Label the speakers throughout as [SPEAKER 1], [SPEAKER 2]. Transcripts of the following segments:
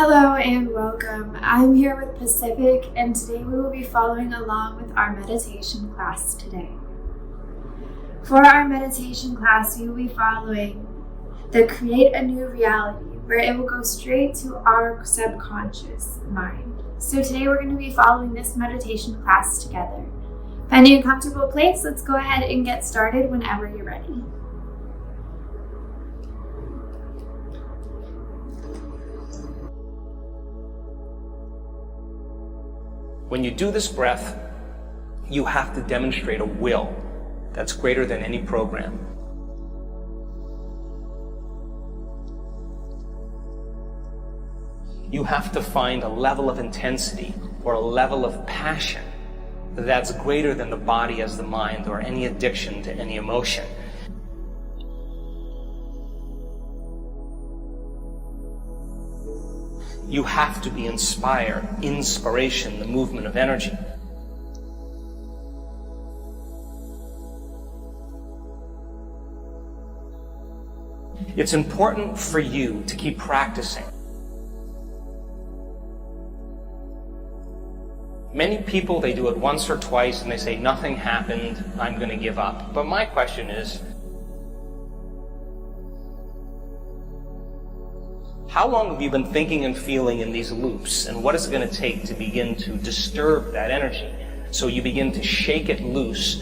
[SPEAKER 1] Hello and welcome. I'm here with Pacific, and today we will be following along with our meditation class today. For our meditation class, we will be following the Create a New Reality, where it will go straight to our subconscious mind. So today we're going to be following this meditation class together. Finding a comfortable place, let's go ahead and get started whenever you're ready.
[SPEAKER 2] When you do this breath, you have to demonstrate a will that's greater than any program. You have to find a level of intensity or a level of passion that's greater than the body as the mind or any addiction to any emotion. You have to be inspiration, the movement of energy. It's important for you to keep practicing. Many people, they do it once or twice and they say, nothing happened, I'm going to give up. But my question is, how long have you been thinking and feeling in these loops, and what is it going to take to begin to disturb that energy so you begin to shake it loose?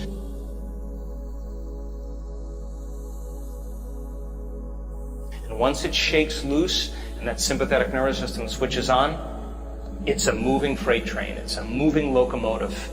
[SPEAKER 2] And once it shakes loose and that sympathetic nervous system switches on, it's a moving freight train, it's a moving locomotive.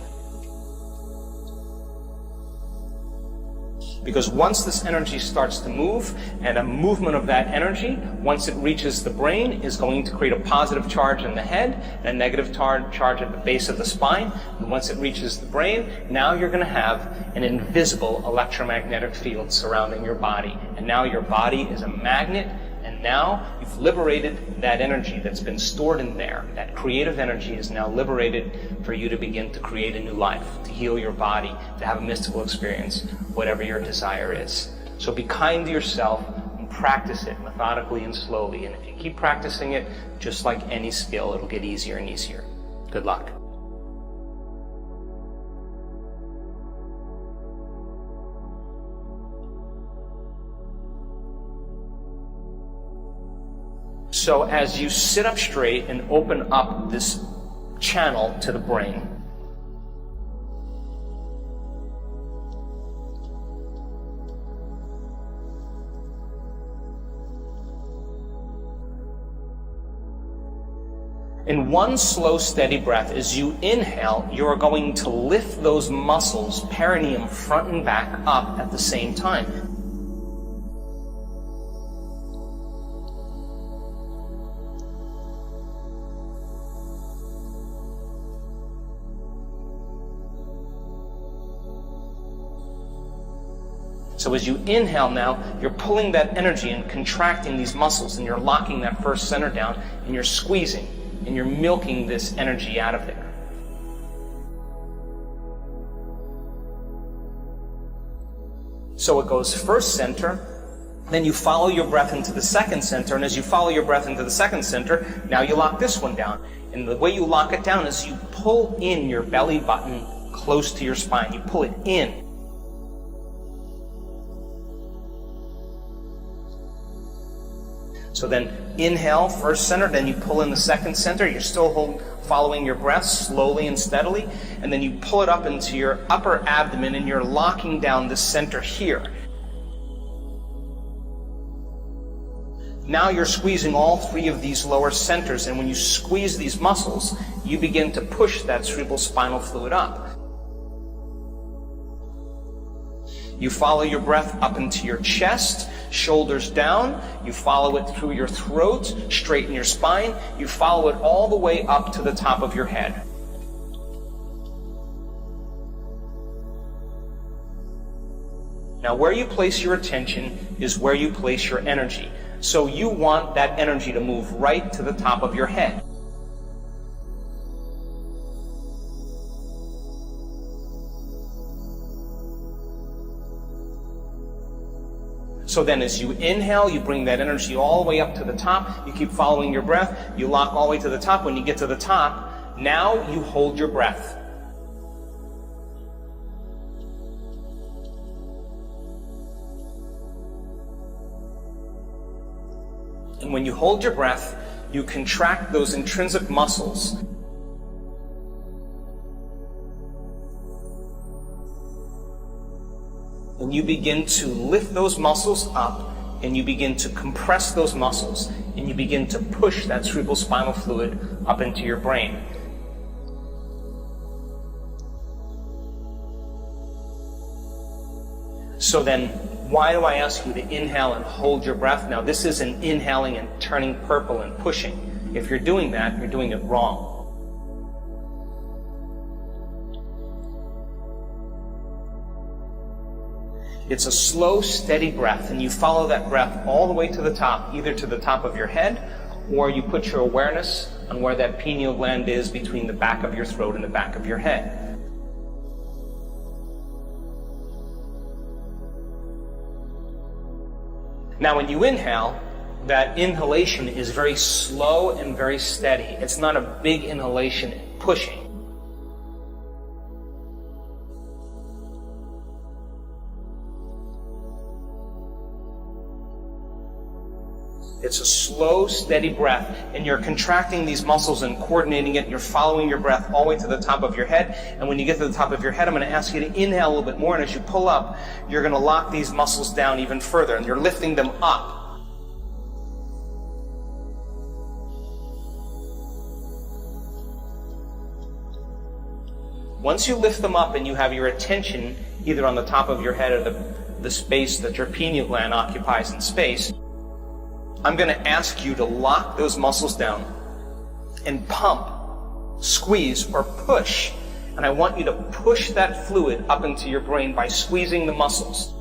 [SPEAKER 2] Because once this energy starts to move, and a movement of that energy, once it reaches the brain, is going to create a positive charge in the head, and a negative charge at the base of the spine. And once it reaches the brain, now you're going to have an invisible electromagnetic field surrounding your body. And now your body is a magnet, and now you've liberated that energy that's been stored in there. That creative energy is now liberated for you to begin to create a new life, to heal your body, to have a mystical experience, whatever your desire is. So be kind to yourself and practice it methodically and slowly. And if you keep practicing it, just like any skill, it'll get easier and easier. Good luck. So as you sit up straight and open up this channel to the brain, in one slow, steady breath, as you inhale, you are going to lift those muscles, perineum, front and back, up at the same time. So as you inhale now, you're pulling that energy and contracting these muscles, and you're locking that first center down, and you're squeezing, and you're milking this energy out of there. So it goes first center, then you follow your breath into the second center, and as you follow your breath into the second center, now you lock this one down. And the way you lock it down is you pull in your belly button close to your spine. You pull it in. So then inhale, first center, then you pull in the second center. You're still following your breath slowly and steadily. And then you pull it up into your upper abdomen, and you're locking down the center here. Now you're squeezing all three of these lower centers, and when you squeeze these muscles, you begin to push that cerebral spinal fluid up. You follow your breath up into your chest, shoulders down. You follow it through your throat, straighten your spine. You follow it all the way up to the top of your head. Now, where you place your attention is where you place your energy. So you want that energy to move right to the top of your head. So then as you inhale, you bring that energy all the way up to the top. You keep following your breath. You lock all the way to the top. When you get to the top, now you hold your breath. And when you hold your breath, you contract those intrinsic muscles. And you begin to lift those muscles up, and you begin to compress those muscles, and you begin to push that cerebrospinal fluid up into your brain. So then, why do I ask you to inhale and hold your breath? Now, this isn't inhaling and turning purple and pushing. If you're doing that, you're doing it wrong. It's a slow, steady breath, and you follow that breath all the way to the top, either to the top of your head, or you put your awareness on where that pineal gland is between the back of your throat and the back of your head. Now, when you inhale, that inhalation is very slow and very steady. It's not a big inhalation pushing. It's a slow, steady breath, and you're contracting these muscles and coordinating it, and you're following your breath all the way to the top of your head. And when you get to the top of your head, I'm going to ask you to inhale a little bit more, and as you pull up, you're going to lock these muscles down even further, and you're lifting them up. Once you lift them up and you have your attention either on the top of your head or the space that your pineal gland occupies in space, I'm going to ask you to lock those muscles down and pump, squeeze, or push. And I want you to push that fluid up into your brain by squeezing the muscles.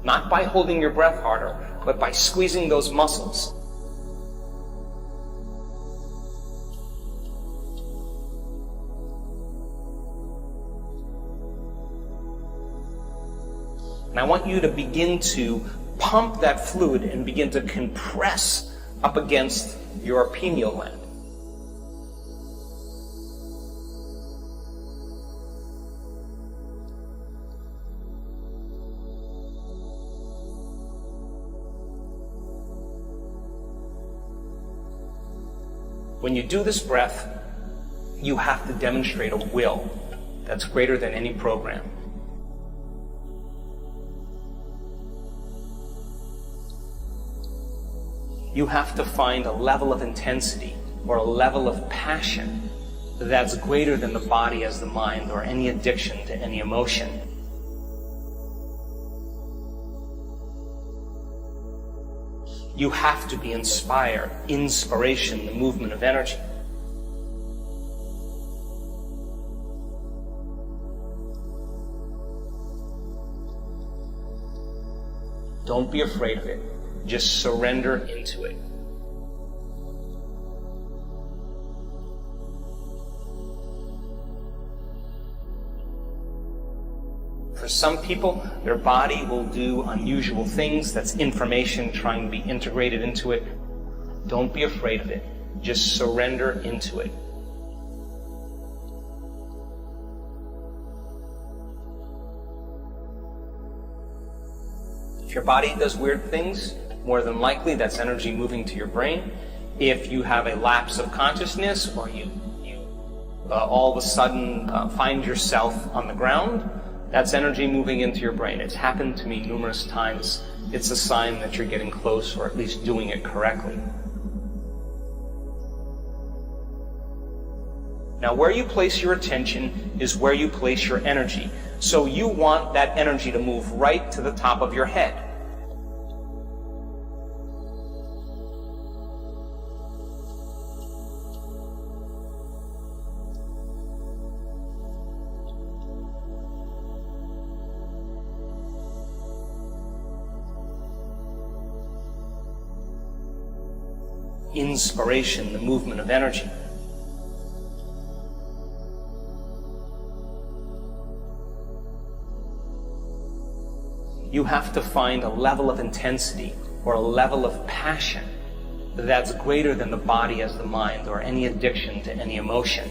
[SPEAKER 2] Not by holding your breath harder, but by squeezing those muscles. And I want you to begin to pump that fluid and begin to compress up against your pineal gland. When you do this breath, you have to demonstrate a will that's greater than any program. You have to find a level of intensity or a level of passion that's greater than the body as the mind or any addiction to any emotion. You have to be inspired. Inspiration, the movement of energy. Don't be afraid of it. Just surrender into it. For some people, their body will do unusual things. That's information trying to be integrated into it. Don't be afraid of it. Just surrender into it. If your body does weird things, more than likely that's energy moving to your brain. If you have a lapse of consciousness, or you all of a sudden find yourself on the ground, that's energy moving into your brain. It's happened to me numerous times. It's a sign that you're getting close, or at least doing it correctly. Now, where you place your attention is where you place your energy. So you want that energy to move right to the top of your head. Inspiration, the movement of energy. You have to find a level of intensity or a level of passion that's greater than the body as the mind or any addiction to any emotion.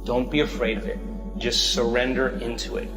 [SPEAKER 2] Don't be afraid of it. Just surrender into it.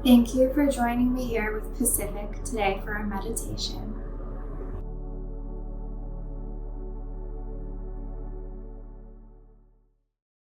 [SPEAKER 1] Thank you for joining me here with Pacific today for our meditation.